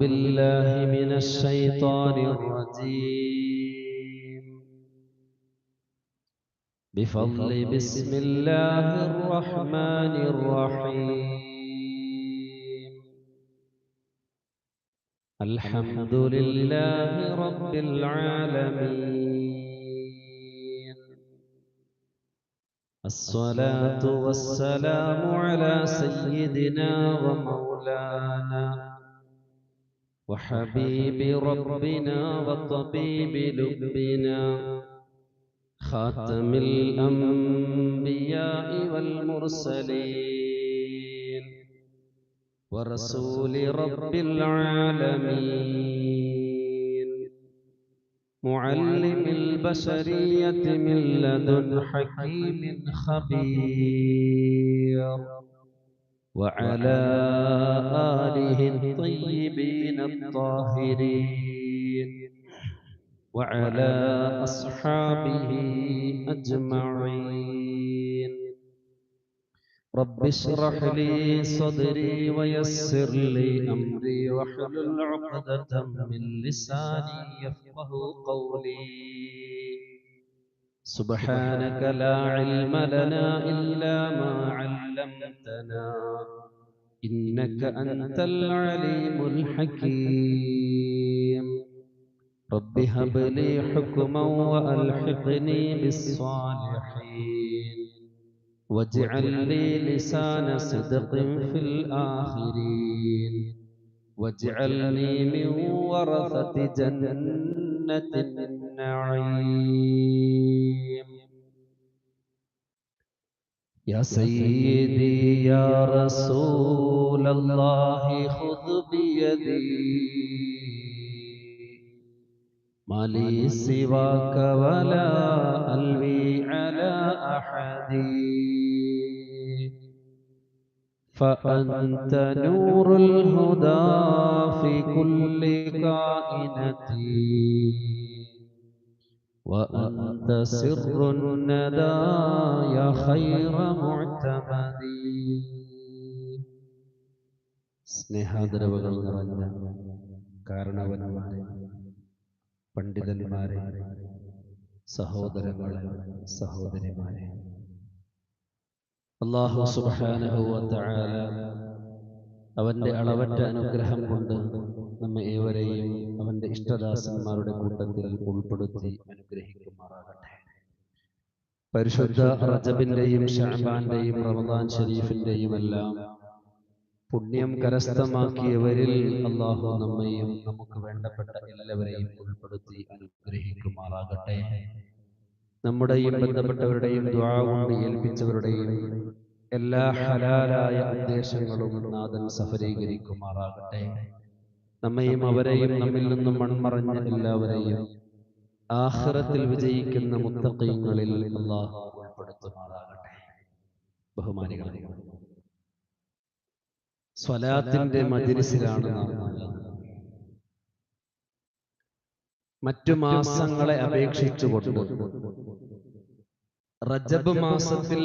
بالله من الشيطان الرجيم. بفضل بسم الله الرحمن الرحيم. الحمد لله رب العالمين. الصلاة والسلام على سيدنا ومولانا وحبيب ربنا وطبيب لبنا خاتم الأنبياء والمرسلين ورسول رب العالمين معلم البشرية من لدن حكيم خبير وعلى آله الطيبين الطاهرين وعلى أصحابه أجمعين. رب اشرح لي صدري ويسر لي أمري واحلل عقدة من لساني يفقه قولي. سبحانك لا علم لنا إلا ما علمتنا إنك أنت العليم الحكيم. رب هب لي حكما وألحقني بالصالحين واجعل لي لسان صدق في الآخرين واجعلني من ورثة جنة النعيم. يا سيدي يا رسول الله خذ بيدي ما لي سواك ولا ألوي على أحد فأنت نور الهدى في كل كائنتي وأنت سر الندى يا خير معتمدي. സ്നേഹാദരവുകൾ നിറഞ്ഞ കാരണവന്മാരെ, പണ്ഡിതന്മാരെ, സഹോദരങ്ങളെ, സഹോദരിമാരെ, അല്ലാഹു സുബ്ഹാനഹു വ തആല അവന്റെ അളവറ്റ അനുഗ്രഹം കൊണ്ട് നമ്മെ ഏവരെയും അവന്റെ ഇഷ്ടദാസന്മാരുടെ കൂട്ടത്തിൽ ഉൾപ്പെടുത്തി അനുഗ്രഹിക്കുമാറാകട്ടെ. പരിശുദ്ധ റജബിന്റെയും ശഅബാന്റെയും റമദാൻ ശരീഫിന്റെയും എല്ലാം പുണ്യം കരസ്ഥമാക്കിയവരിൽ അല്ലാഹു നമ്മെയും നമുക്ക് വേണ്ടപ്പെട്ട എല്ലാവരെയും ഉൾപ്പെടുത്തി അനുഗ്രഹിക്കുമാറാകട്ടെ. നമ്മുടെയും ബന്ധപ്പെട്ടവരുടെയും ദുആ കൊണ്ട് ഏൽപ്പിച്ചവരുടെയും എല്ലാ ഹലാലായ ഉദ്ദേശങ്ങളും നാഥൻ സഫലീകരിക്കുമാറാകട്ടെ. നമ്മയും അവരെയും നമ്മിൽ നിന്നും മൺമറഞ്ഞ എല്ലാവരെയും ആഖിറത്തിൽ വിജയിക്കുന്ന മുത്തഖീങ്ങളിൽ അല്ലാഹു ഉൾപ്പെടുത്തുമാറാകട്ടെ. ബഹുമാനികളെ, സ്വലാത്തിന്റെ മജ്ലിസിലാണ് നാം ഉള്ളത്. മറ്റു മാസങ്ങളെ അപേക്ഷിച്ചുകൊണ്ട് റജബ് മാസത്തിൽ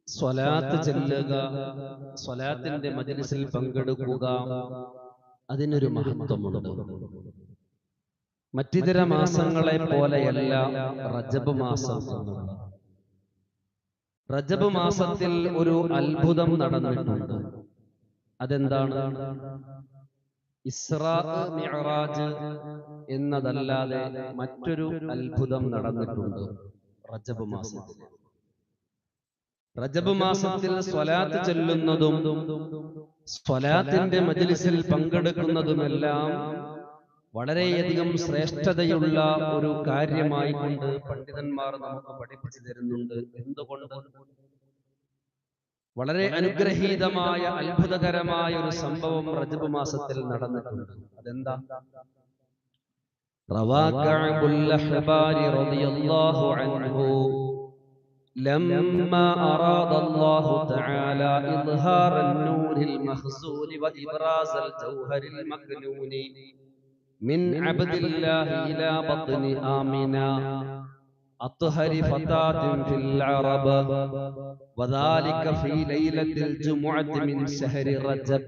സ്വലാത്ത് ചൊല്ലുക, സ്വലാത്തിന്റെ മജ്ലിസിൽ പങ്കെടുക്കുക, അതിനൊരു മഹത്വമുണ്ട്. മറ്റിതര മാസങ്ങളെ പോലെയല്ല റജബ് മാസം എന്നുള്ളത്. റജബ് മാസത്തിൽ ഒരു അത്ഭുതം നടന്നിട്ടുണ്ട്. അതെന്താണ്? ഇസ്രാ മിഅ്റാജ് എന്നതല്ലാതെ മറ്റൊരു അത്ഭുതം നടന്നിട്ടുണ്ട് റജബ് മാസത്തിൽ. റജബ് മാസത്തിൽ സ്വലാത്ത് ചൊല്ലുന്നതും സ്വലാത്തിന്റെ മജ്ലിസിൽ പങ്കെടുക്കുന്നതുമെല്ലാം വളരെയധികം ശ്രേഷ്ഠതയുള്ള ഒരു കാര്യമായി കൊണ്ട് പണ്ഡിതന്മാർ നമുക്ക് പഠിപ്പിച്ചു തരുന്നുണ്ട്. എന്തുകൊണ്ട്? വളരെ അനുഗ്രഹീതമായ അത്ഭുതകരമായ ഒരു സംഭവം റജബ് മാസത്തിൽ നടന്നിട്ടുണ്ട്. അതെന്താ? റവാ കഅബുൽ അഹ്ബാരി റളിയല്ലാഹു അൻഹു ലമ്മാ അറാദ അല്ലാഹു തആല ഇദ്ഹാർ النور المخزون وإبراز الجوهر المكنون من عبد الله إلى بطن آمنا أطهر فتاة في العرب وذلك في ليلة الجمعة من شهر رجب.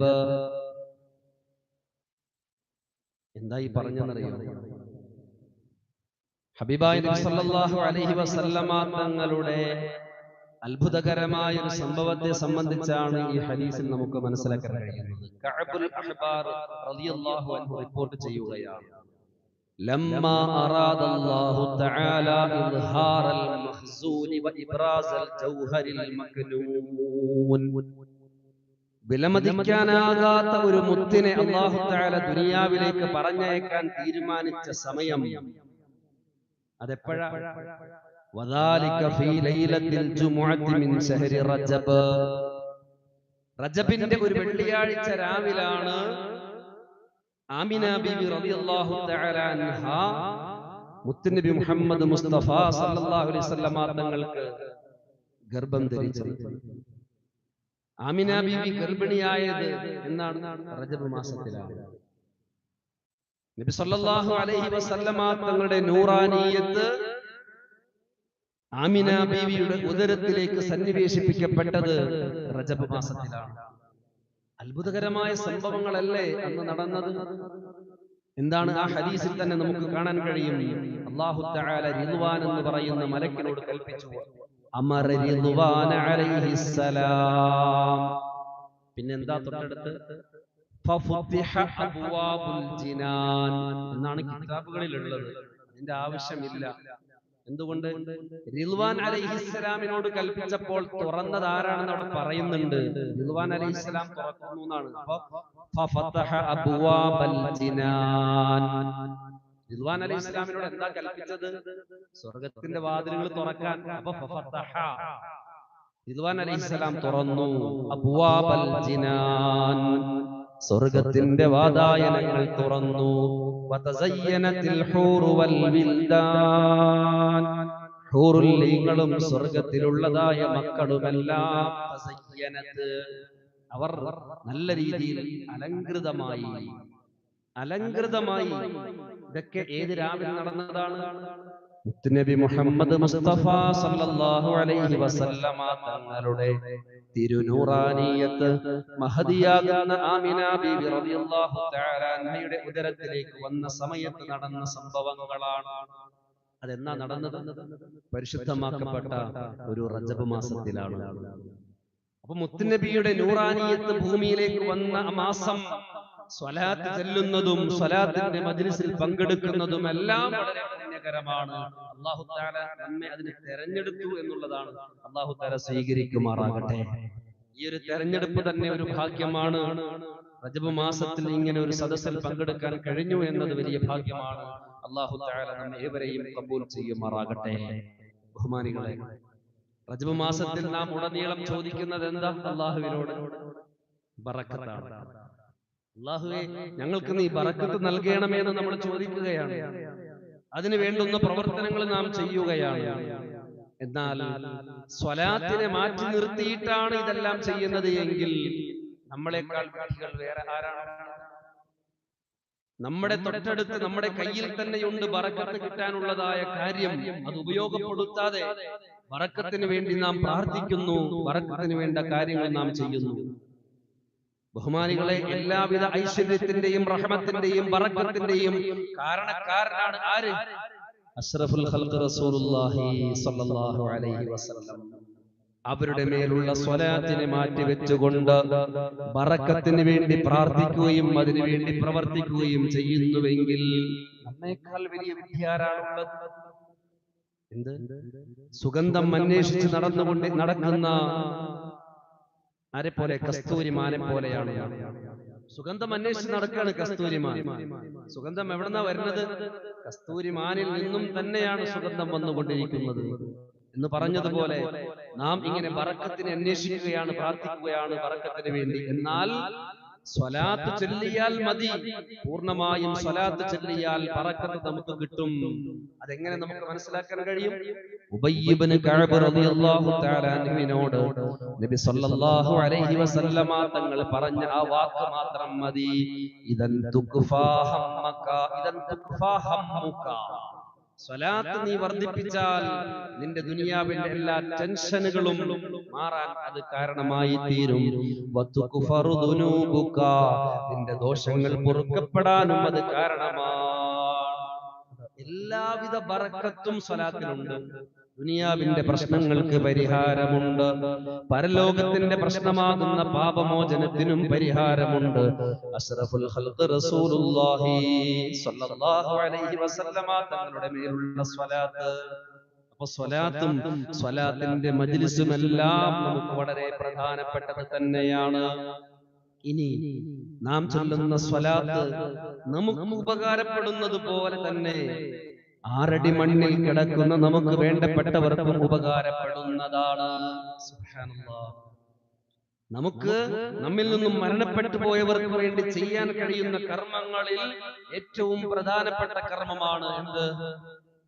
എന്തായി പറഞ്ഞെന്നറിയോ? ഹബീബായ നബി സല്ലല്ലാഹു അലൈഹി വസല്ലമ തങ്ങളുടെ അത്ഭുതകരമായ ഒരു സംഭവത്തെ സംബന്ധിച്ചാണ് ഈ ഹദീസിൽ നമുക്ക് മനസ്സിലാക്കാൻ കഴിയുന്നത്. കഅബുൽ അഹ്ബാർ റളിയല്ലാഹു അൻഹു റിപ്പോർട്ട് ചെയ്യുകയാണ്, ലമ്മാ അറാദല്ലാഹു തആല ഇദ്ഹാറൽ മഖ്സൂൻ വഇബ്റാസൽ ജൗഹരിൽ മക്നൂൻ. വിലമതിക്കാനാകാത്ത ഒരു മുത്തിനെ അല്ലാഹു തആല ദുനിയാവിലേക്ക് പറഞ്ഞയക്കാൻ തീരുമാനിച്ച സമയം അതെപ്പോഴാ? വദാലിക ഫീ ലൈലത്തിൽ ജുമുഅത്തി മിൻ ശഹരി റജബ്. റജബിന്റെ ഒരു വെള്ളിയാഴ്ച രാവിലാണ് ആമിന ബീവി റളിയല്ലാഹു തആല അൻഹ മുത്തുനബി മുഹമ്മദ് മുസ്തഫ സല്ലല്ലാഹു അലൈഹി വസല്ലമ തങ്ങൾക്ക് ഗർഭം ധരിച്ചത്. ആമിന ബീവി ഗർഭിണിയായത് എന്നാണ്? റജബ് മാസത്തിലാണ്. നബി സല്ലല്ലാഹു അലൈഹി വസല്ലമ തങ്ങളുടെ നൂറാനിയത്ത് ആമിന ബീവിയുടെ ഉദരത്തിലേക്ക് സന്നിവേശിപ്പിക്കപ്പെട്ടത് റജബ് മാസത്തിലാണ്. അത്ഭുതകരമായ സംഭവങ്ങളല്ലേ അന്ന് നടന്നത്? എന്താണ്? ആ ഹദീസിൽ തന്നെ നമുക്ക് കാണാൻ കഴിയും. അല്ലാഹു തആല റിദ്വാൻ എന്ന് പറയുന്ന മലക്കിനോട് കൽപ്പിച്ചു, അമറ റിദ്വാൻ അലൈഹിസ്സലാം. പിന്നെന്താ തൊട്ടടുത്ത്? ഫഫുതിഹ അബ്വാബുൽ ജിനാൻ എന്നാണ് കിതാബുകളിൽ ഉള്ളത്. അതിന്റെ ആവശ്യമില്ല. എന്തുകൊണ്ട്? റിദ്വാൻ അലൈഹിസ്സലാമിനോട് കൽപ്പിച്ചപ്പോൾ തുറന്നത് ആരാണെന്ന് അവിടെ പറയുന്നുണ്ട്. റിദ്വാൻ അലൈഹിസ്സലാം തുറക്കുന്നു എന്നാണ്. ഫഫതഹ അബ്വാബൽ ജിനാൻ. റിദ്വാൻ അലൈഹിസ്സലാമിനോട് എന്താ കൽപ്പിച്ചത്? സ്വർഗ്ഗത്തിന്റെ വാതിലുകൾ തുറക്കാൻ. അപ്പൊ ഫഫതഹ, റിദ്വാൻ അലൈഹിസ്സലാം തുറന്നു. അബ്വാബൽ ജിനാൻ, സ്വർഗ്ഗത്തിന്റെ വാതായനങ്ങൾ തുറന്നു. വതസയ്യനത്തിൽ ഹൂറു വൽ വിൽദാൻ, ഹൂറുൽ ലീങ്ങളും സ്വർഗ്ഗത്തിലുള്ളതായ മക്കളുമെല്ലാം തസയ്യനത്ത്, അവർ നല്ല രീതിയിൽ അലങ്കൃതമായി. ഇതൊക്കെ ഏത് രാവിലെ നടന്നതാണ്? മുത്തുനബി മുഹമ്മദ് മുസ്തഫ സല്ലല്ലാഹു അലൈഹി വസല്ലമ തങ്ങളുടെ തിരുനൂറാനിയത്ത് മഹദിയാകുന്ന ആമിന ബീവി റളിയല്ലാഹു തആല അൻഹയുടെ ഉദരത്തിലേക്ക് വന്ന സമയത്ത് നടന്ന സംഭവങ്ങളാണ്. അതെന്നാ നടന്നത്? പരിശുദ്ധമാക്കപ്പെട്ട ഒരു റജബ് മാസത്തിലാണ്. അപ്പൊ മുത്തുനബിയുടെ നൂറാനിയത്ത് ഭൂമിയിലേക്ക് വന്ന ആ മാസം സ്വലാത്ത് ചൊല്ലുന്നതും സ്വലാത്തിന്റെ മജ്ലിസിൽ പങ്കെടുക്കുന്നതും എല്ലാം വളരെ പുണ്യകരമാണ്. അല്ലാഹു തആല നമ്മെ അതിനെ തെരഞ്ഞെടുത്തു എന്നുള്ളതാണ്. അല്ലാഹു തആല സ്വീകരിക്കുമാറാകട്ടെ. ഈ ഒരു തെരഞ്ഞെടുപ്പ് തന്നെ ഒരു ഭാഗ്യമാണ്. റജബ് മാസത്തിൽ ഇങ്ങനെ ഒരു സദസ്സിൽ പങ്കെടുക്കാൻ കഴിഞ്ഞു എന്നത് വലിയ ഭാഗ്യമാണ്. അല്ലാഹു തആല നമ്മെ ഏവരെയും ഖബൂൽ ചെയ്യുമാറാകട്ടെ. ബഹുമാനികളെ, റജബ് മാസത്തിൽ നാം ഉടനീളം ചോദിക്കുന്നത് എന്താ? അല്ലാഹുവിനോട് ബറക്കത്താണ്. അല്ലാഹുവേ, ഞങ്ങൾക്ക് നീ ബറക്കത്ത് നൽകണമേ എന്ന് നമ്മൾ ചോദിക്കുകയാണ്. അതിനു വേണ്ടുന്ന പ്രവർത്തനങ്ങൾ നാം ചെയ്യുകയാണ്. എന്നാൽ സ്വലാത്തിനെ മാറ്റി നിർത്തിയിട്ടാണ് ഇതെല്ലാം ചെയ്യുന്നത് എങ്കിൽ നമ്മളെക്കാൾ വിധികൾ വേറെ ആരാണ്? നമ്മുടെ തൊട്ടടുത്ത് നമ്മുടെ കയ്യിൽ തന്നെയുണ്ട് ബറക്കത്ത് കിട്ടാനുള്ളതായ കാര്യം. അത് ഉപയോഗപ്പെടുത്താതെ ബറക്കത്തിന് വേണ്ടി നാം പ്രാർത്ഥിക്കുന്നു, ബറക്കത്തിന് വേണ്ട കാര്യങ്ങൾ നാം ചെയ്യുന്നു. ബഹുമാനികളെ, എല്ലാവിധ ഐശ്വര്യത്തിന്റെയും റഹ്മത്തിന്റെയും ബറക്കത്തിന്റെയും കാരണക്കാരനാണ് ആര്? അഷ്റഫുൽ ഖൽഖ് റസൂലുള്ളാഹി സ്വല്ലല്ലാഹു അലൈഹി വസല്ലം. അവരുടെ മേലുള്ള സ്വലാത്തിനെ മാറ്റി വെച്ചുകൊണ്ട് ബറക്കത്തിന് വേണ്ടി പ്രാർത്ഥിക്കുകയും അതിനു വേണ്ടി പ്രവർത്തിക്കുകയും ചെയ്യുന്നുവെങ്കിൽ നമ്മേക്കാൾ വലിയ വിദ്യാരാണുള്ളത്? എന്ത്? സുഗന്ധം അന്വേഷിച്ച് നടക്കുന്ന ആരെ പോലെ? കസ്തൂരിമാനെ പോലെയാണ്. സുഗന്ധം അന്വേഷിച്ച് നടക്കുകയാണ് കസ്തൂരിമാൻ. സുഗന്ധം എവിടെന്നാ വരുന്നത്? കസ്തൂരിമാനിൽ നിന്നും തന്നെയാണ് സുഗന്ധം വന്നുകൊണ്ടിരിക്കുന്നത് എന്ന് പറഞ്ഞതുപോലെ നാം ഇങ്ങനെ ബറക്കത്തിനെ അന്വേഷിക്കുകയാണ്, പ്രാർത്ഥിക്കുകയാണ് ബറക്കത്തിന് വേണ്ടി. എന്നാൽ സ്വലാത്ത് ചൊല്ലിയാൽ മതി. പൂർണ്ണമായും സ്വലാത്ത് ചൊല്ലിയാൽ ബറക്കത്ത് നമുക്ക് കിട്ടും. അതെങ്ങനെ നമുക്ക് മനസ്സിലാക്കാൻ കഴിയും? ഉബയ്യ് ഇബ്നു കഅബ് റളിയല്ലാഹു തആല അൻഹുവിനോട് നബി സല്ലല്ലാഹു അലൈഹി വസല്ലമ തങ്ങൾ പറഞ്ഞ ആ വാക്ക് മാത്രം മതി. ഇദൻ തുക്ഫാ ഹമ്മക, ഇദൻ തുക്ഫാ ഹമ്മുക. സ്വലാത്ത് നീ വർദ്ധിപ്പിച്ചാൽ നിന്റെ ദുനിയാവിന്റെ എല്ലാ ടെൻഷനുകളും മാറാൻ അത് കാരണമായി തീരും. നിന്റെ ദോഷങ്ങൾ പൊറുക്കപ്പെടാനും അത് കാരണമാണ്. എല്ലാവിധ ബറക്കത്തും സ്വലാത്തിലുണ്ട്. ദുനിയാവിന്റെ പ്രശ്നങ്ങൾക്ക് പരിഹാരമുണ്ട്, പരലോകത്തിന്റെ പ്രശ്നമാകുന്ന പാപമോചനത്തിനും പരിഹാരമുണ്ട്. അഷ്റഫുൽ ഖൽഖ് റസൂലുള്ളാഹി സ്വല്ലല്ലാഹു അലൈഹി വസല്ലമ തങ്ങളുടെ മേലുള്ള സ്വലാത്ത്. അപ്പൊ സ്വലാത്തും സ്വലാത്തിന്റെ മജ്ലിസും എല്ലാം നമുക്ക് വളരെ പ്രധാനപ്പെട്ടത് തന്നെയാണ്. ഇനി നാം ചൊല്ലുന്ന സ്വലാത്ത് നമുക്ക് ഉപകാരപ്പെടുന്നത് പോലെ തന്നെ 6 അടി മണ്ണിൽ കിടക്കുന്ന നമുക്ക് വേണ്ടപ്പെട്ടവർക്കും ഉപകാരപ്പെടുന്നതാണ്. സുബ്ഹാനല്ലാഹ്. നമുക്ക് നമ്മിൽ നിന്നും മരണപ്പെട്ടു പോയവർക്ക് വേണ്ടി ചെയ്യാൻ കഴിയുന്ന കർമ്മങ്ങളിൽ ഏറ്റവും പ്രധാനപ്പെട്ട കർമ്മമാണ് എന്ത്?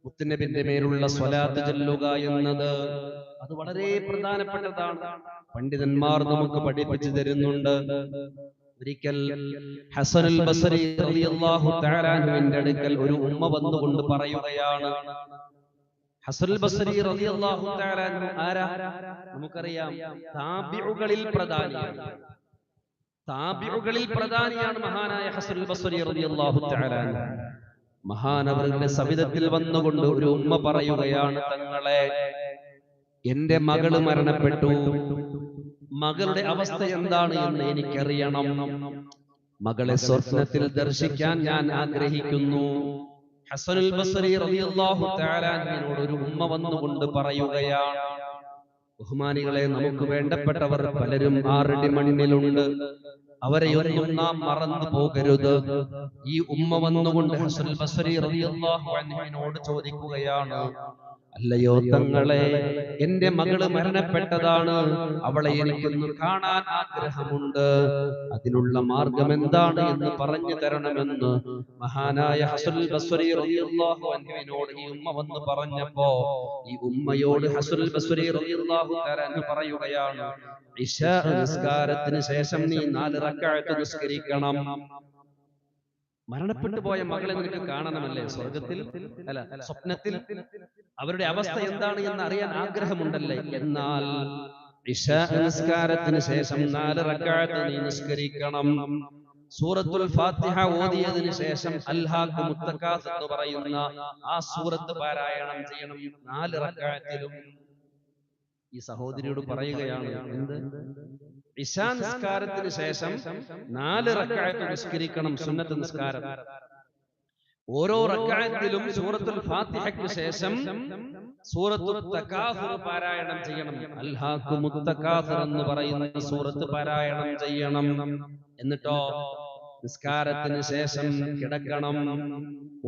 മുത്തുനബിന്റെ മേലുള്ള സ്വലാത്ത് ചൊല്ലുക എന്നത്. അത് വളരെ പ്രധാനപ്പെട്ടതാണ്. പണ്ഡിതന്മാർ നമുക്ക് പഠിപ്പിച്ചു തരുന്നുണ്ട്. ഒരിക്കൽ ഹസനുൽ ബസ്രി റളിയല്ലാഹു തആല അൻഹുവിന്റെ അടുക്കൽ ഒരു ഉമ്മ വന്നുകൊണ്ട് പറയുകയാണ്. ഹസനുൽ ബസ്രി റളിയല്ലാഹു തആല അൻഹു ആരാ? നമുക്കറിയാം, താബിഉകളിൽ പ്രധാനിയാണ്. താബിഉകളിൽ പ്രധാനിയാണ് മഹാനായ ഹസനുൽ ബസ്രി റളിയല്ലാഹു തആല അൻഹു. മഹാനവറുടെ സവിധത്തിൽ വന്നുകൊണ്ട് ഒരു ഉമ്മ പറയുകയാണ്, തങ്ങളെ, എന്റെ മകള് മരണപ്പെട്ടു. മകളുടെ അവസ്ഥ എന്താണ് എന്ന് എനിക്കറിയണം. മകളെ സ്വപ്നത്തിൽ ദർശിക്കാൻ ഞാൻ ആഗ്രഹിക്കുന്നു. ഹസനുൽ ബസ്രി റളിയല്ലാഹു തആല അൻഹുവിനോട് ഒരു ഉമ്മ വന്നുകൊണ്ട് പറയുകയാണ്, ബഹുമാനികളെ, നമുക്ക് വേണ്ടപ്പെട്ടവർ പലരും 6 അടി മണ്ണിലുണ്ട്. അവരെയൊന്നും നാം മറന്നു പോകരുത്. ഈ ഉമ്മ വന്നുകൊണ്ട് ഹസനുൽ ബസ്രി റളിയല്ലാഹു അൻഹുവിനോട് ചോദിക്കുകയാണ്, അല്ലയോ തങ്ങളെ, എന്റെ മകള് മരണപ്പെട്ടതാണ്, അവളെ എനിക്കൊന്ന് കാണാൻ ആഗ്രഹമുണ്ട്. അതിനുള്ള മാർഗം എന്താണ് എന്ന് പറഞ്ഞു തരണമെന്ന് മഹാനായ ഹസനുൽ ബസ്രി റളിയല്ലാഹു അൻഹുവിനോട് ഈ ഉമ്മ വന്ന് പറഞ്ഞപ്പോ, ഈ ഉമ്മയോട് ഹസനുൽ ബസ്രി റളിയല്ലാഹു തആല അൻഹു പറയുകയാണ്, ഇശാ നിസ്കാരത്തിന് ശേഷം നീ 4 റക്അത്ത് നിസ്കരിക്കണം. മരണപ്പെട്ടു പോയ മകളെ നിനക്ക് കാണണമല്ലേ സ്വർഗത്തിൽ, അല്ല സ്വപ്നത്തിൽ? അവരുടെ അവസ്ഥ എന്താണ് എന്ന് അറിയാൻ ആഗ്രഹമുണ്ടല്ലേ? എന്നാൽ ഇശാ നിസ്കാരത്തിന് ശേഷം 4 റക്അത്ത് നീ നിസ്കരിക്കണം. സൂറത്തുൽ ഫാത്തിഹ ഓതിയതിനു ശേഷം അൽഹാഖുമുത് തകാസുർ എന്ന് പറയുന്ന ആ സൂറത്ത് പാരായണം ചെയ്യണം 4 റക്അത്തിലും. ഈ സഹോദരിയോട് പറയുകയാണ്, എന്ത്? ഇശാ നിസ്കാരത്തിന് ശേഷം 4 റക്അത്ത് നിസ്കരിക്കണം, സുന്നത്ത് നിസ്കാരം. ഓരോ റക്അത്തിലും സൂറത്തുൽ ഫാത്തിഹയ്ക്ക് ശേഷം സൂറത്തുൽ തകാസുർ പാരായണം ചെയ്യണം. അൽഹാഖുമുത് തകാസുർ എന്ന് പറയുന്ന സൂറത്ത് പാരായണം ചെയ്യണം. എന്നിട്ടോ നിസ്കാരത്തിന് ശേഷം കിടക്കണം.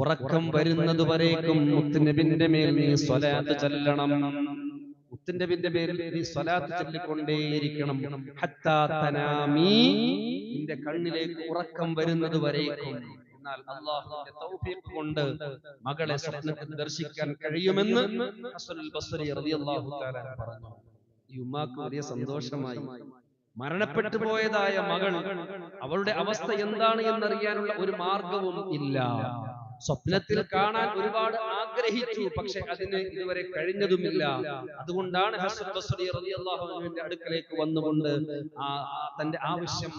ഉറക്കം വരുന്നത് വരേക്കും മുത്തുനബിന്റെ മേൽ നീ സ്വലാത്ത് ചൊല്ലണം. മുത്തുനബിന്റെ പേരിൽ നീ സ്വലാത്ത് ചൊല്ലിക്കൊണ്ടേയിരിക്കണം. ഹത്താ തനാമി, നിന്റെ കണ്ണിലേക്ക് ഉറക്കം വരുന്നത് വരേക്കും. എന്നാൽ അല്ലാഹുവിന്റെ തൗഫീഖ് കൊണ്ട് മകളെ സ്വപ്നത്തിൽ ദർശിക്കാൻ കഴിയുമെന്ന് ഹസനുൽ ബസ്രി റളിയല്ലാഹു തആല പറഞ്ഞു. ഈ ഉമ്മാക്ക് വലിയ സന്തോഷമായി. മരണപ്പെട്ടു പോയതായ മകൾ, അവളുടെ അവസ്ഥ എന്താണ് എന്നറിയാനുള്ള ഒരു മാർഗവും ഇല്ല. സ്വപ്നത്തിൽ കാണാൻ ഒരുപാട് ആഗ്രഹിച്ചു, പക്ഷെ അതിന് ഇതുവരെ കഴിഞ്ഞതുമില്ല. അതുകൊണ്ടാണ് ഹസൻ ബസ്രി റളിയല്ലാഹു അൻഹുവിന്റെ അടുക്കലേക്ക് വന്നുകൊണ്ട് തന്റെ ആവശ്യം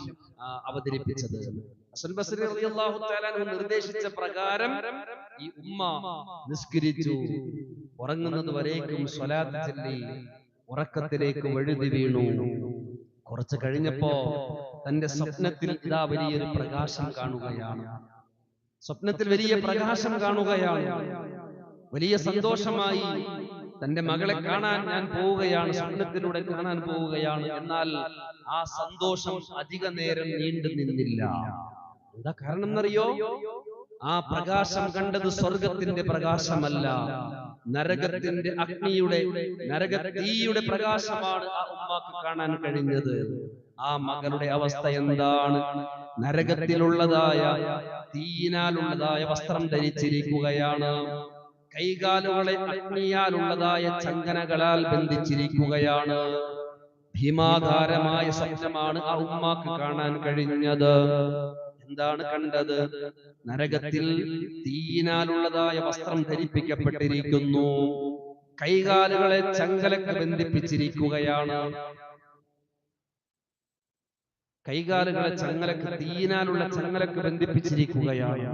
അവതരിപ്പിച്ചത്. ഹസൻ ബസ്രി റളിയല്ലാഹു തആല അൻഹു നിർദ്ദേശിച്ച പ്രകാരം ഈ ഉമ്മ നിസ്കരിച്ചു. ഉറങ്ങുന്നത് വരേക്കും സ്വലാത്ത് ചൊല്ലി ഉറക്കത്തിലേക്ക് വഴുതി വീണു. കുറച്ച് കഴിഞ്ഞപ്പോ തന്റെ സ്വപ്നത്തിൽ ഇതാ വലിയൊരു പ്രകാശം കാണുകയാണ്. സ്വപ്നത്തിൽ വലിയ പ്രകാശം കാണുകയാണ്. വലിയ സന്തോഷമായി. തന്റെ മകളെ കാണാൻ ഞാൻ പോവുകയാണ്, സ്വപ്നത്തിലൂടെ കാണാൻ പോവുകയാണ്. എന്നാൽ ആ സന്തോഷം അധിക നേരം നീണ്ടു നിന്നില്ല. എന്താ കാരണം എന്നറിയോ? ആ പ്രകാശം കണ്ടത് സ്വർഗത്തിന്റെ പ്രകാശമല്ല, നരകത്തിന്റെ അഗ്നിയുടെ, നരകത്തീയുടെ പ്രകാശമാണ് ആ ഉമ്മാക്ക് കാണാൻ കഴിഞ്ഞത്. ആ മകളുടെ അവസ്ഥ എന്താണ്? നരകത്തിലുള്ളതായ, തീയിനാലുള്ളതായ വസ്ത്രം ധരിച്ചിരിക്കുകയാണ്. കൈകാലുകളെ അഗ്നിയാലുള്ളതായ ചങ്ങനകളാൽ ബന്ധിച്ചിരിക്കുകയാണ്. ഭീമാകാരമായ സ്വപ്നമാണ് ആ ഉമ്മാക്ക് കാണാൻ കഴിഞ്ഞത്. എന്താണ് കണ്ടത്? നരകത്തിൽ തീയിനാലുള്ളതായ വസ്ത്രം ധരിപ്പിക്കപ്പെട്ടിരിക്കുന്നു. കൈകാലുകളെ ചങ്ങലക്ക് ബന്ധിപ്പിച്ചിരിക്കുകയാണ്. കൈകാലുകളെ ചങ്ങലക്ക്, തീയിനാലുള്ള ചങ്ങലക്ക് ബന്ധിപ്പിച്ചിരിക്കുകയാണ്.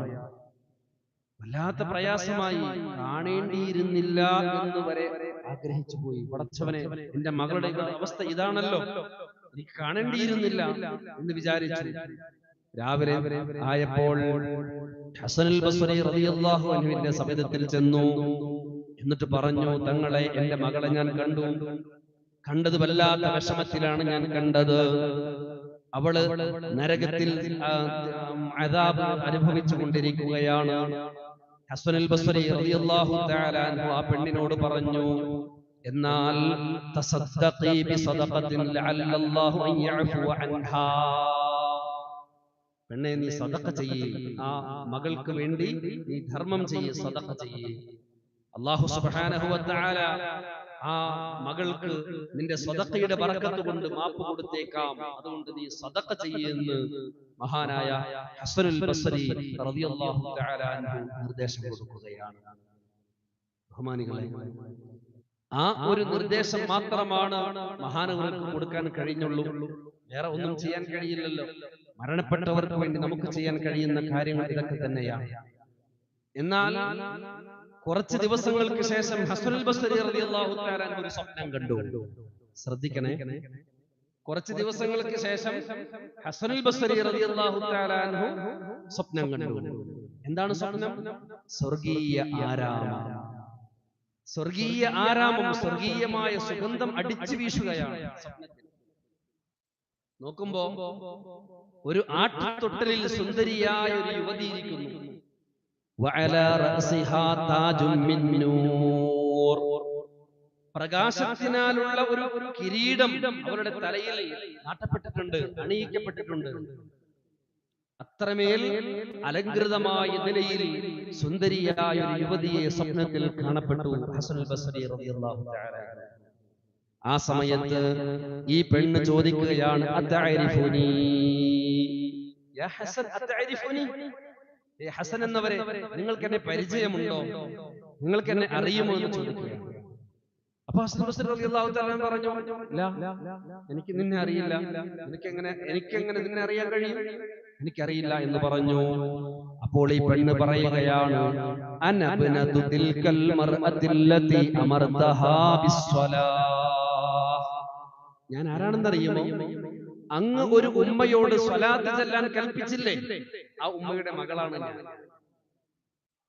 വല്ലാത്ത പ്രയാസമായി, കാണേണ്ടിയിരുന്നില്ല എന്ന് വരെ ആഗ്രഹിച്ചു പോയി. പടച്ചവനെ, എന്റെ മകളുടെ അവസ്ഥ ഇതാണല്ലോ, എനിക്ക് കാണേണ്ടിയിരുന്നില്ല എന്ന് വിചാരിച്ചു. രാവിലെ ആയപ്പോൾ ഹസനുൽ ബസ്രി റളിയല്ലാഹു അൻഹുവിന്റെ സവിധത്തിൽ ചെന്നു. എന്നിട്ട് പറഞ്ഞു, തങ്ങളെ, എന്റെ മകളെ ഞാൻ കണ്ടത് വല്ലാത്ത വിഷമത്തിലാണ് ഞാൻ കണ്ടത്. അവള് നരകത്തിൽ അദാബ് അനുഭവിച്ചു കൊണ്ടിരിക്കുകയാണ്. ഹസനുൽ ബസ്രി റളിയല്ലാഹു തആല അൻഹു ആ പെണ്ണിനോട് പറഞ്ഞു, എന്നാൽ തസദ്ദഖീ ബിസദഖത്തിൻ ലഅല്ലല്ലാഹു അൻ യഅഫു അൻഹാ, പെണ്ണെ, നീ സദഖ ചെയ്യ്, ആ മകൾക്ക് വേണ്ടി നീ ധർമ്മം ചെയ്യ്, സദഖ ചെയ്യ്. അല്ലാഹു സുബ്ഹാനഹു വ തആല ആ മകൾക്ക് നിന്റെ സദഖയുടെ ബറക്കത്ത് കൊണ്ട് മാപ്പ് കൊടുത്തേക്കാം, അതുകൊണ്ട് നീ സദഖ ചെയ്യെന്ന് മഹാനായ ഹസനുൽ ബസ്രി റളിയല്ലാഹു തആല അൻഹു നിർദ്ദേശം കൊടുക്കുകയാണ്. ബഹുമാനികളെ, ആ ഒരു നിർദ്ദേശം മാത്രമാണ് മഹാനവർക്ക് കൊടുക്കാൻ കഴിഞ്ഞുള്ളൂ. വേറെ ഒന്നും ചെയ്യാൻ കഴിയില്ലല്ലോ. മരണപ്പെട്ടവർക്ക് വേണ്ടി നമുക്ക് ചെയ്യാൻ കഴിയുന്ന കാര്യങ്ങൾ ഇതൊക്കെ തന്നെയാണ്. എന്നാൽ കുറച്ച് ദിവസങ്ങൾക്ക് ശേഷം ഹസനുൽ ബസ്രി റളിയല്ലാഹു തആല അൻഹു ഒരു സ്വപ്നം കണ്ടു. ശ്രദ്ധിക്കണേ, കുറച്ച് ദിവസങ്ങൾക്ക് ശേഷം ഹസനുൽ ബസ്രി റളിയല്ലാഹു തആല അൻഹു സ്വപ്നം കണ്ടു. എന്താണ് സ്വപ്നം? സ്വർഗീയ ആരാമം. സ്വർഗീയ ആരാമം, സ്വർഗീയമായ സുഗന്ധം അടിച്ചു വീശുകയാണ് സ്വപ്നത്തിൽ. നോക്കുമ്പോ ഒരു ആട്ടുതൊട്ടലിൽ സുന്ദരിയായ ഒരു യുവതി ഇരിക്കുന്നു. വഅലാ റഅസിഹാ താജും മിൻ നൂർ, പ്രകാശത്തിനാലുള്ള ഒരു കിരീടം അവരുടെ തലയിൽ നാട്ടപ്പെട്ടിട്ടുണ്ട്, അണിയിക്കപ്പെട്ടിട്ടുണ്ട്. അത്രമേൽ അലങ്കൃതമായ നിലയിൽ സുന്ദരിയായ ഒരു യുവതിയെ സ്വപ്നത്തിൽ കാണപ്പെട്ടു ഹസനുൽ ബസ്രി റളിയല്ലാഹു തആല. ആ സമയത്ത് ഈ പെണ്ണ് ചോദിക്കുകയാണ്, അതഅരിഫുനി യാ ഹസൻ, അതഅരിഫുനി, ഏ ഹസൻ എന്നവരെ, നിങ്ങൾക്ക് എന്നെ പരിചയമുണ്ടോ, നിങ്ങൾക്ക് എന്നെ അറിയുമോ എന്ന് ചോദിക്കുകയാണ്. അപ്പൊ ഹസനുൽ ബസ്രി റളിയല്ലാഹു തആല പറഞ്ഞു, ലാ, എനിക്ക് നിന്നെ അറിയില്ല, എനിക്കെങ്ങനെ നിന്നെ അറിയാൻ കഴിയും, എനിക്കറിയില്ല എന്ന് പറഞ്ഞു. അപ്പോൾ ഈ പെണ്ണ് പറയുകയാണ്, അന ബനതു തിൽകൽ മർഅത്തില്ലതി അമർതഹാ ബിസ്സലാഹ്, ഞാൻ ആരാണെന്നറിയുമോ? അങ്ങ് ഒരു ഉമ്മയോട് സ്വലാത്ത് ചൊല്ലാൻ കൽപ്പിച്ചില്ലേ, ആ ഉമ്മയുടെ മകളാണ് ഞാൻ.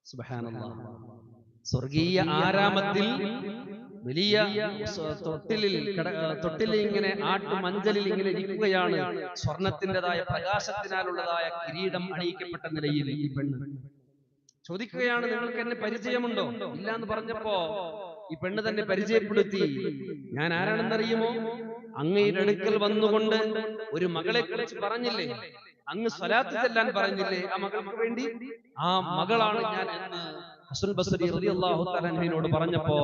സുബ്ഹാനല്ലാഹ്. സ്വർഗീയ ആരാമത്തിൽ വലിയ തൊട്ടിലിൽ ഇങ്ങനെ മഞ്ചലിൽ ഇങ്ങനെ ഇരിക്കുകയാണ്. സ്വർണത്തിൻ്റെതായ പ്രകാശത്തിനാലുള്ളതായ കിരീടം അണിയിക്കപ്പെട്ട നിലയിൽ ഈ പെണ്ണ് ചോദിക്കുകയാണ്, നിങ്ങൾക്ക് എന്നെ പരിചയമുണ്ടോ? ഇല്ല എന്ന് പറഞ്ഞപ്പോ ഈ പെണ്ണ് തന്നെ പരിചയപ്പെടുത്തി, ഞാൻ ആരാണെന്നറിയുമോ? അങ്ങയുടെ അടുക്കൽ വന്നുകൊണ്ട് ഒരു മകളെ കുറിച്ച് പറഞ്ഞില്ലേ, അങ്ങ് സ്വലാത്ത് ചെല്ലാൻ പറഞ്ഞില്ലേ, ആ മകൾക്ക് വേണ്ടി, ആ മകളാണ് ഞാൻ എന്ന് ഹസനുൽ ബസ്രി റളിയല്ലാഹു തആല അൻഹുവിനോട് പറഞ്ഞപ്പോ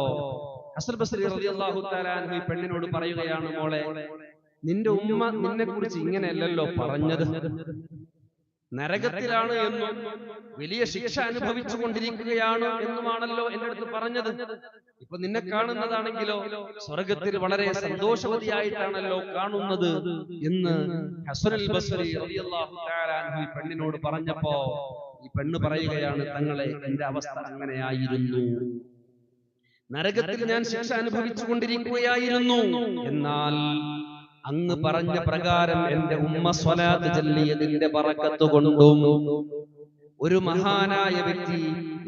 ഹസൻ ബസ്രി റളിയല്ലാഹു തആല അൻഹു ഈ പെണ്ണിനോട് പറയുകയാണ്, മോളെ, നിന്റെ ഉമ്മ നിന്നെ കുറിച്ച് ഇങ്ങനെയല്ലല്ലോ പറഞ്ഞത്, നരകത്തിലാണ് എന്നും വലിയ ശിക്ഷ അനുഭവിച്ചു കൊണ്ടിരിക്കുകയാണ് എന്നുമാണല്ലോ എന്റെ അടുത്ത് പറഞ്ഞത്. ഇപ്പൊ നിന്നെ കാണുന്നതാണെങ്കിലോ സ്വർഗത്തിൽ വളരെ സന്തോഷവതിയായിട്ടാണല്ലോ കാണുന്നത് എന്ന് ഹസനുൽ ബസ്രി റളിയല്ലാഹു തആല അൻഹു ഈ പെണ്ണിനോട് പറഞ്ഞപ്പോ ഈ പെണ്ണ് പറയുകയാണ്, തങ്ങളെ, എന്റെ അവസ്ഥ അങ്ങനെയായിരുന്നു, നരകത്തിൽ ഞാൻ ശിക്ഷ അനുഭവിച്ചു കൊണ്ടിരിക്കുകയായിരുന്നു. എന്നാൽ അങ്ങ് പറഞ്ഞ പ്രകാരം എന്റെ ഉമ്മ സ്വലാത്ത് ചൊല്ലിയതിന്റെ ബറക്കത്ത് കൊണ്ടും ഒരു മഹാനായ വ്യക്തി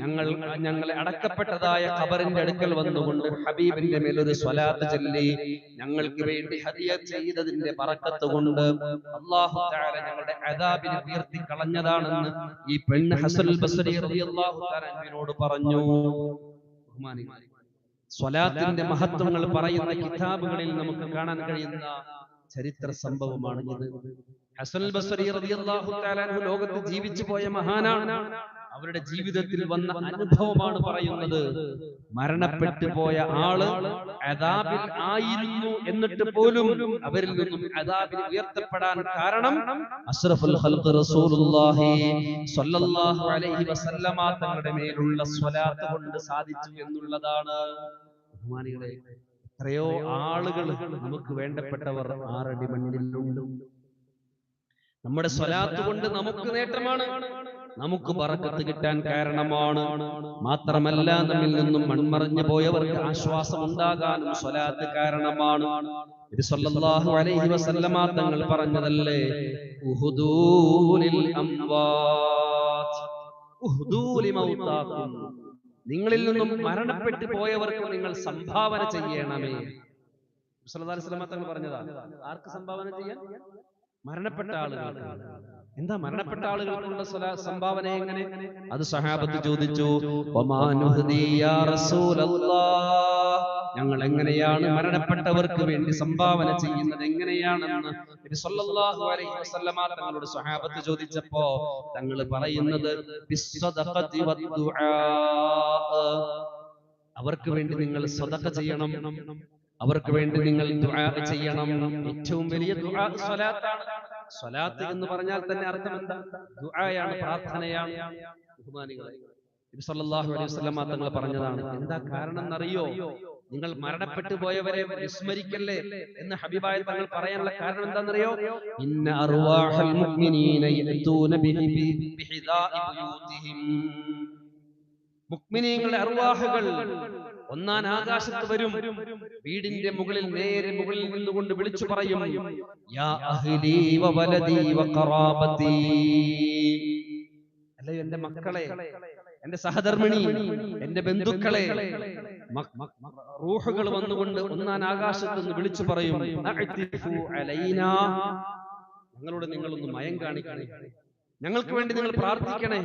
ഞങ്ങളെ അടക്കപ്പെട്ടതായ ഖബറിന്റെ അടുക്കൽ വന്നുകൊണ്ട് ഹബീബിന്റെ മേൽ ഒരു സ്വലാത്ത് ചൊല്ലി ഞങ്ങൾക്ക് വേണ്ടി ഹദിയ ചെയ്തതിന്റെ ബറക്കത്ത് കൊണ്ട് അല്ലാഹു തആല ഞങ്ങളുടെ അദാബിനെ ഉയർത്തി കളഞ്ഞതാണെന്ന് ഈ പെണ്ണ് ഹസനുൽ ബസ്രി റളിയല്ലാഹു തആല അൻഹുവിനോട് പറഞ്ഞു. സ്വലാത്തിന്റെ മഹത്വങ്ങൾ പറയുന്ന കിതാബുകളിൽ നമുക്ക് കാണാൻ കഴിയുന്ന ചരിത്ര സംഭവമാണ് ഇത്. ഹസനുൽ ബസ്രി റളിയല്ലാഹു തആല അൻഹു ലോകത്ത് ജീവിച്ചു പോയ മഹാനാണ്. അവരുടെ ജീവിതത്തിൽ വന്ന അനുഭവമാണ് പറയുന്നത്. മരണപ്പെട്ടു പോയ ആള് അദാബിൽ ആയിരുന്നു, എന്നിട്ട് പോലും അവരിൽ നിന്നും അദാബിൽ ഉയർത്തപ്പെടാൻ കാരണം അഷ്റഫുൽ ഖൽഖ് റസൂലുള്ളാഹി സ്വല്ലല്ലാഹു അലൈഹി വസല്ലമ തങ്ങളുടെ മേലുള്ള സ്വലാത്ത് കൊണ്ട് സാധിച്ചു എന്നുള്ളതാണ്. ബഹുമാനികളെ, എത്രയോ ആളുകൾ നമുക്ക് വേണ്ടപ്പെട്ടവർ 6 അടി മണ്ണിലുണ്ട്. നമ്മുടെ സ്വലാത്ത് കൊണ്ട് നമുക്ക് നേട്ടമാണ്, നമുക്ക് ബറക്കത്ത് കിട്ടാൻ കാരണമാണ്. മാത്രമല്ല നമ്മിൽ നിന്നും മൺമറഞ്ഞു പോയവർക്ക് ആശ്വാസം ഉണ്ടാകാനും സ്വലാത്ത് കാരണമാണ്. നബി സല്ലല്ലാഹു അലൈഹി വസല്ലമ തങ്ങൾ പറഞ്ഞതല്ലേ, ഉഹ്ദൂലിൽ അംവാത് ഉഹ്ദൂലി മൗതാകും, നിങ്ങളിൽ നിന്നും മരണപ്പെട്ടു പോയവർക്ക് നിങ്ങൾ സംഭാവന ചെയ്യണമേ. നബി സല്ലല്ലാഹു അലൈഹി വസല്ലമ തങ്ങൾ പറഞ്ഞതാ. ആർക്ക് സംഭാവന ചെയ്യാൻ? മരണപ്പെട്ട ആളുകൾക്ക്. എന്താ മരണപ്പെട്ട ആളുകൾക്കുള്ള സംഭാവന എങ്ങനെ? അത് സഹാബത്ത് ചോദിച്ചു, ഞങ്ങൾ എങ്ങനെയാണ് മരണപ്പെട്ടവർക്ക് വേണ്ടി സംഭാവന ചെയ്യുന്നത്, എങ്ങനെയാണെന്ന് നബി സല്ലല്ലാഹു അലൈഹി വസല്ലമ തങ്ങളോട് സഹാബത്ത് ചോദിച്ചപ്പോ തങ്ങൾ പറയുന്നത്, ബിസ്സദഖതി വദ്ദുആ, അവർക്ക് വേണ്ടി നിങ്ങൾ സദഖ ചെയ്യണം, അവർക്ക് വേണ്ടി നിങ്ങൾ ദുആ ചെയ്യണം. ഏറ്റവും വലിയ ദുആ സ്വലാത്താണ്. സ്വലാത്ത് എന്ന് പറഞ്ഞാൽ തന്നെ അർത്ഥം എന്താ? ദുആയാണ്, പ്രാർത്ഥനയാണ്. ബഹുമാനികളെ, നബി സല്ലല്ലാഹു അലൈഹി വസല്ലം തങ്ങൾ പറഞ്ഞതാണ്. എന്താ കാരണം എന്നറിയോ? നിങ്ങൾ മരണപ്പെട്ടു പോയവരെ വിസ്മരിക്കല്ലേ എന്ന് ഹബീബായ തങ്ങൾ പറയാനുള്ള കാരണം എന്താണെന്നറിയോ? ഇന്ന അർവാഹൽ മുഅ്മിനീന യഅതൂന ബിഹിദാഇ ബുയൂതിഹിം, മുഅ്മിനീങ്ങളുടെ അർവാഹുകൾ ഒന്നാം ആകാശത്ത് വരും, വീടിന്റെ മുകളിൽ നേരെ മുകളിൽ നിന്നുകൊണ്ട് വിളിച്ചു പറയും, യാ അഹ്ലി വ വലദി വ ഖറാബതി, അല്ലേ എന്റെ മക്കളെ, എന്റെ സഹധർമ്മിണി, എന്റെ ബന്ധുക്കളെ. റൂഹുകൾ വന്നുകൊണ്ട് ഒന്നാം ആകാശത്ത് നിന്ന് വിളിച്ചു പറയും, അഅ്തിഫു അലൈനാ, ഞങ്ങളോട് നിങ്ങളൊന്ന് മയം കാണിക്കണേ, ഞങ്ങൾക്ക് വേണ്ടി നിങ്ങൾ പ്രാർത്ഥിക്കണേ,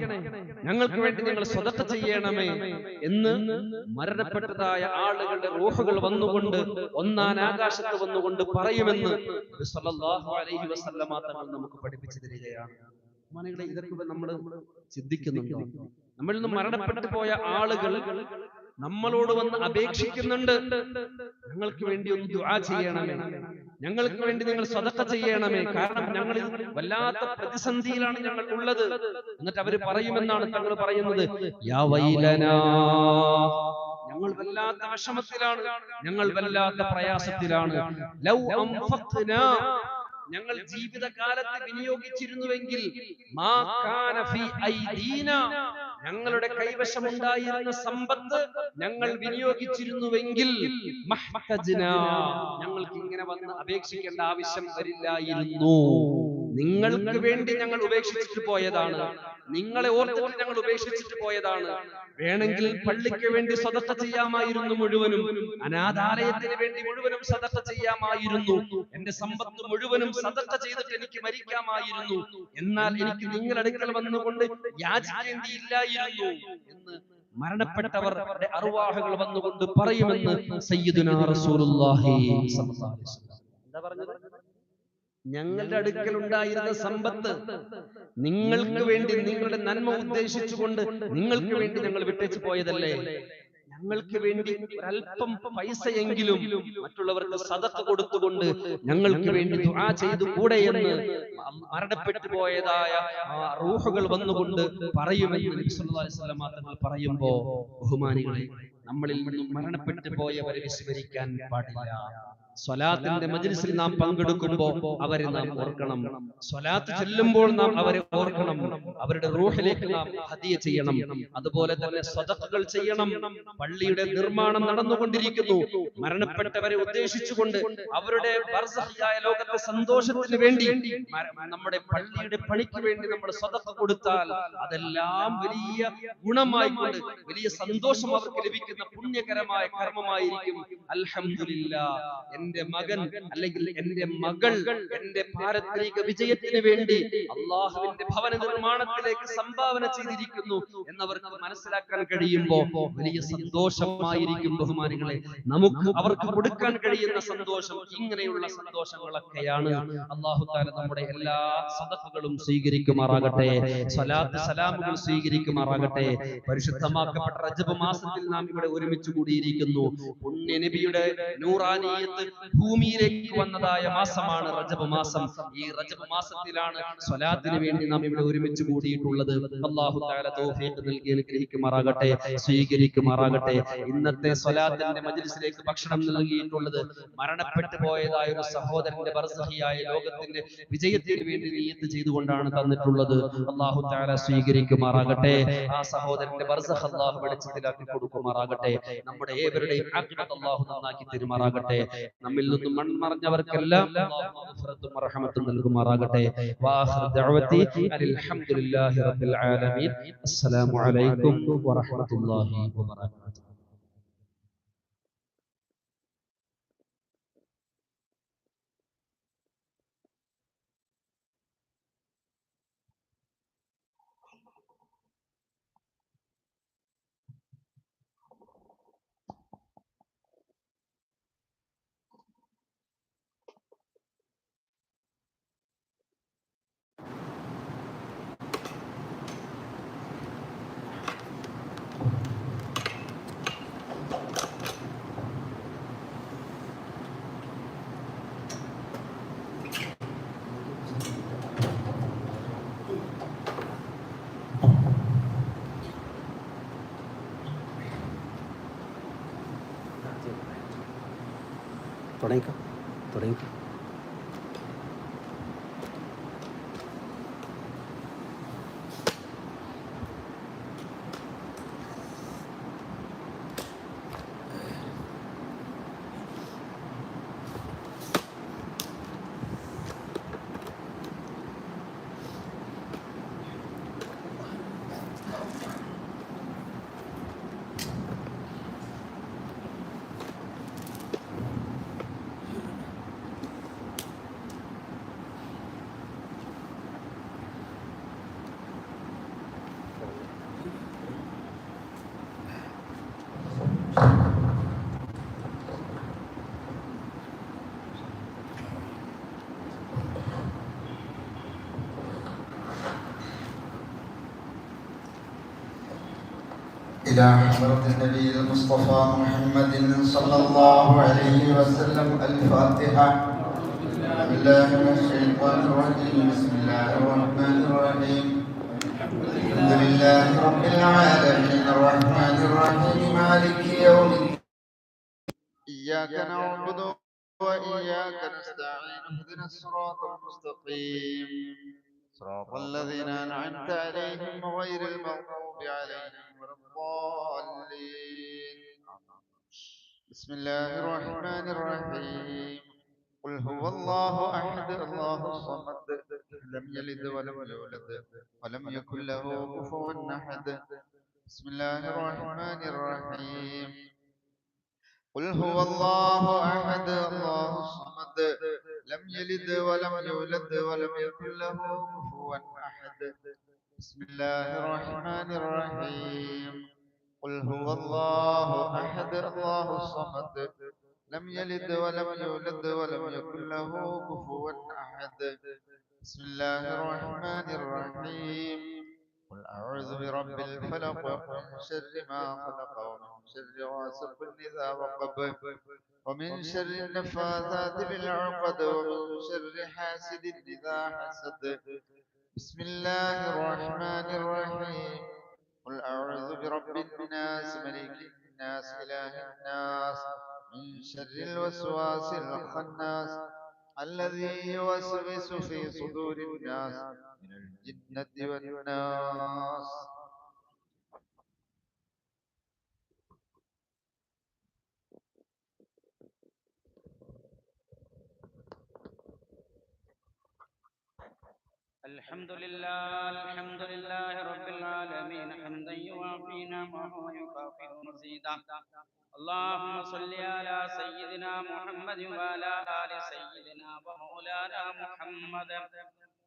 ഞങ്ങൾക്ക് വേണ്ടി നിങ്ങൾ സ്വതക്ക ചെയ്യണമേ എന്ന് മരണപ്പെട്ടതായ ആളുകളുടെ റൂഹുകൾ വന്നുകൊണ്ട് ഒന്നാം ആകാശത്ത് വന്നുകൊണ്ട് പറയുമെന്ന് നബി സല്ലല്ലാഹു അലൈഹി വസല്ലമ തങ്ങൾ നമുക്ക് പഠിപ്പിച്ചു തരികയാണ്. മനങ്ങളെ, ഇതൊക്കെ നമ്മൾ ചിന്തിക്കുന്നുണ്ടോ? നമ്മളിൽ നിന്ന് മരണപ്പെട്ടു പോയ ആളുകൾ നമ്മളോട് വന്ന് അപേക്ഷിക്കുന്നുണ്ട്, ഞങ്ങൾക്ക് വേണ്ടി ഒന്ന് ദുആ ചെയ്യണമേ, ഞങ്ങൾക്ക് വേണ്ടി നിങ്ങൾ സദഖ ചെയ്യണമേ, കാരണം ഞങ്ങൾ വല്ലാത്ത പ്രതിസന്ധിയിലാണ് ഞങ്ങൾ ഉള്ളത്. എന്നിട്ട് അവര് പറയുമെന്നാണ് തങ്ങൾ പറയുന്നത്, യാ വൈലനാ, ഞങ്ങൾ വല്ലാത്ത വിഷമത്തിലാണ്, ഞങ്ങൾ വല്ലാത്ത പ്രയാസത്തിലാണ്. ലൗ അൻഫഖ്നാ, ഞങ്ങൾ ജീവിതകാലത്ത് വിനിയോഗിച്ചിരുന്നുവെങ്കിൽ, മാ കാന ഫീ ഐദീന, ഞങ്ങളുടെ കൈവശമുണ്ടായിരുന്ന സമ്പത്ത് ഞങ്ങൾ വിനിയോഗിച്ചിരുന്നുവെങ്കിൽ, മഹ്തജ്നാ, ഞങ്ങൾക്ക് ഇങ്ങനെ വന്ന് അപേക്ഷിക്കേണ്ട ആവശ്യം വരില്ലായിരുന്നു. നിങ്ങൾക്ക് വേണ്ടി ഞങ്ങൾ ഉപേക്ഷിച്ചിട്ട് പോയതാണ്, നിങ്ങളെ ഓർത്തിട്ട് ഞങ്ങൾ ഉപേക്ഷിച്ചിട്ട് പോയതാണ്. വേണമെങ്കിൽ പള്ളിക്ക് വേണ്ടി സദഖ ചെയ്യാമായിരുന്നു മുഴുവനും, അനാഥാലയത്തിന് വേണ്ടി മുഴുവനും സദഖ ചെയ്യാമായിരുന്നു, എന്റെ സമ്പത്ത് മുഴുവനും സദഖ ചെയ്തിട്ട് എനിക്ക് മരിക്കാമായിരുന്നു. എന്നാൽ എനിക്ക് നിങ്ങളുടെ അടുക്കൽ വന്നുകൊണ്ട് യാചിക്കേണ്ടിയില്ലായിരുന്നു എന്ന് മരണപ്പെട്ടവരുടെ അർവാഹുകൾ വന്നുകൊണ്ട് പറയുമെന്ന് സയ്യിദുനാ റസൂലുള്ളാഹി സ്വല്ലല്ലാഹു അലൈഹി വസല്ലം. എന്താ പറഞ്ഞത്? ഞങ്ങളുടെ അടുക്കൽ ഉണ്ടായിരുന്ന സമ്പത്ത് നിങ്ങൾക്ക് വേണ്ടി, നിങ്ങളുടെ നന്മ ഉദ്ദേശിച്ചുകൊണ്ട് നിങ്ങൾക്ക് വേണ്ടി ഞങ്ങൾ വിട്ടേച്ചു പോയതല്ലേ, ഞങ്ങൾക്ക് വേണ്ടി ഒരല്പം പൈസയെങ്കിലും മറ്റുള്ളവർക്ക് സദഖ കൊടുത്തുകൊണ്ട് ഞങ്ങൾക്ക് വേണ്ടി ദുആ ചെയ്തു കൂടെ എന്ന് മരണപ്പെട്ടു പോയതായ റൂഹുകൾ വന്നുകൊണ്ട് പറയുമെന്ന് നബി സല്ലല്ലാഹു അലൈഹി വസല്ലം തങ്ങൾ പറയുമ്പോൾ, ബഹുമാനികളെ, നമ്മളിൽ നിന്നും മരണപ്പെട്ടു പോയവരെ വിസ്മരിക്കാൻ പാടില്ല. സ്വലാത്തിന്റെ മജ്ലിസിൽ നാം പങ്കെടുക്കുമ്പോൾ അവരെ നാം ഓർക്കണം, സ്വലാത്ത് ചൊല്ലുമ്പോൾ നാം അവരെ ഓർക്കണം, അവരുടെ റൂഹിലേക്ക് നാം ഹദിയ ചെയ്യണം. അതുപോലെ തന്നെ സദഖകൾ ചെയ്യണം. പള്ളിയുടെ നിർമ്മാണം നടന്നുകൊണ്ടിരിക്കുന്നു, മരണപ്പെട്ടവരെ ഉദ്ദേശിച്ചുകൊണ്ട് അവരുടെ ബർസഖിയായ ലോകത്തെ സന്തോഷത്തിന് വേണ്ടി നമ്മുടെ പള്ളിയുടെ പണിക്ക് വേണ്ടി നമ്മൾ സദഖ കൊടുത്താൽ അതെല്ലാം വലിയ ഗുണമായിക്കൊണ്ട് വലിയ സന്തോഷം അവർക്ക് ലഭിക്കുന്ന പുണ്യകരമായ കർമ്മമായിരിക്കും. അൽഹംദുലില്ലാഹ്, എന്റെ മകൻ അല്ലെങ്കിൽ എന്റെ മകൾ എന്റെ പാരത്രിക വിജയത്തിന് വേണ്ടി അള്ളാഹുവിന്റെ ഭവന നിർമ്മാണത്തിലേക്ക് സംഭാവന ചെയ്തിരിക്കുന്നു എന്നവർക്ക് മനസ്സിലാക്കാൻ കഴിയുമ്പോൾ വലിയ സന്തോഷമായിരിക്കും. ബഹുമാനികളെ, നമുക്ക് അവർക്ക് കൊടുക്കാൻ കഴിയുന്ന സന്തോഷം ഇങ്ങനെയുള്ള സന്തോഷങ്ങളൊക്കെയാണ്. അല്ലാഹു തആല നമ്മുടെ എല്ലാ സദഖകളും സ്വീകരിക്കുമാറാകട്ടെ, സ്വലാത്ത് സലാമുകൾ സ്വീകരിക്കുമാറാകട്ടെ. പരിശുദ്ധമാക്കപ്പെട്ട റജബ് മാസത്തിൽ നാം ഇവിടെ ഒരുമിച്ച് കൂടിയിരിക്കുന്നു. പുണ്യ നബിയുടെ നൂറാനിയത്ത് ഭൂമിയിലേക്ക് വന്നതായ മാസമാണ് റജബ് മാസം. ഈ റജബ് മാസത്തിലാണ് സ്വലാത്തിന് വേണ്ടി നാം ഇവിടെ ഒരുമിച്ച് കൂടിയിട്ടുള്ളത്. അല്ലാഹു തആല തൗഫീഖ് നൽകി അനുഗ്രഹിക്കുമാറാകട്ടെ, സ്വീകരിക്കുമാറാകട്ടെ. ഇന്നത്തെ സ്വലാത്തിന്റെ മജ്ലിസിലേക്ക് ഭക്ഷണം നൽകിയിട്ടുള്ളത് മരണപ്പെട്ടു പോയതായ ഒരു സഹോദരന്റെ ബർസഖിയായ ലോകത്തിന്റെ വിജയത്തിന് വേണ്ടി നിയ്യത്ത് ചെയ്തുകൊണ്ടാണ് തന്നിട്ടുള്ളത്. അല്ലാഹു തആല സ്വീകരിക്കുമാറാകട്ടെ. ആ സഹോദരന്റെ ബർസഖ് അല്ലാഹു വെളിച്ചത്തിലാക്കി കൊടുക്കുമാറാകട്ടെ. നമ്മുടെ ഏവരുടെയും ആഖിറത്ത് അല്ലാഹു നന്നാക്കി തരുമാറാകട്ടെ. നമ്മിൽ നിന്നും മൺമറഞ്ഞവർക്കെല്ലാം അല്ലാഹു മഗ്ഫിറത്തും റഹ്മത്തും നൽകുമാറാകട്ടെ. വാഖിറു ദഅവതി അൽഹംദുലില്ലാഹി റബ്ബിൽ ആലമീൻ. അസ്സലാമു അലൈക്കും വറഹ്മത്തുള്ളാഹി വബറകാതുഹു. തുടങ്ങിക്കോ. إلى حضرة النبي المصطفى محمد صلى الله عليه وسلم. الفاتحة. بالله من الشيطان الرجيم. بسم الله الرحمن الرحيم. الحمد لله رب العالمين الرحمن الرحيم مالك يوم الدين. إياك نعبد وإياك نستعين. اهدنا الصراط المستقيم صراط الذين أنعمت عليهم غير المغضوب عليهم ولا الضالين. بسم الله الرحمن الرحيم. قل هو الله أحد الله الصمد لم يلد ولم يولد ولم يكن له كفوا أحد. بسم الله الرحمن الرحيم. قل هو الله أحد الله الصمد لم يلد ولم يولد ولم يكن له كفوا أحد. بسم الله الرحمن الرحيم. قل هو الله أحد الله الصمد لم يلد ولم يولد ولم يكن له كفوا أحد. بسم الله الرحمن الرحيم. قل أعوذ برب الفلق من شر ما خلق ومن شر غاسق إذا وقب ومن شر النفاثات في العقد ومن شر حاسد إذا حسد. بسم الله الرحمن الرحيم. قل أعوذ برب الناس ملك الناس إله الناس من شر الوسواس الخناس الذي يوسوس في صدور الناس من الجنة والناس. الحمد لله رب العالمين حمدا يوافي نعمه ويكافئ مزيدا. اللهم صل على سيدنا محمد وعلى آل سيدنا ومولانا محمد.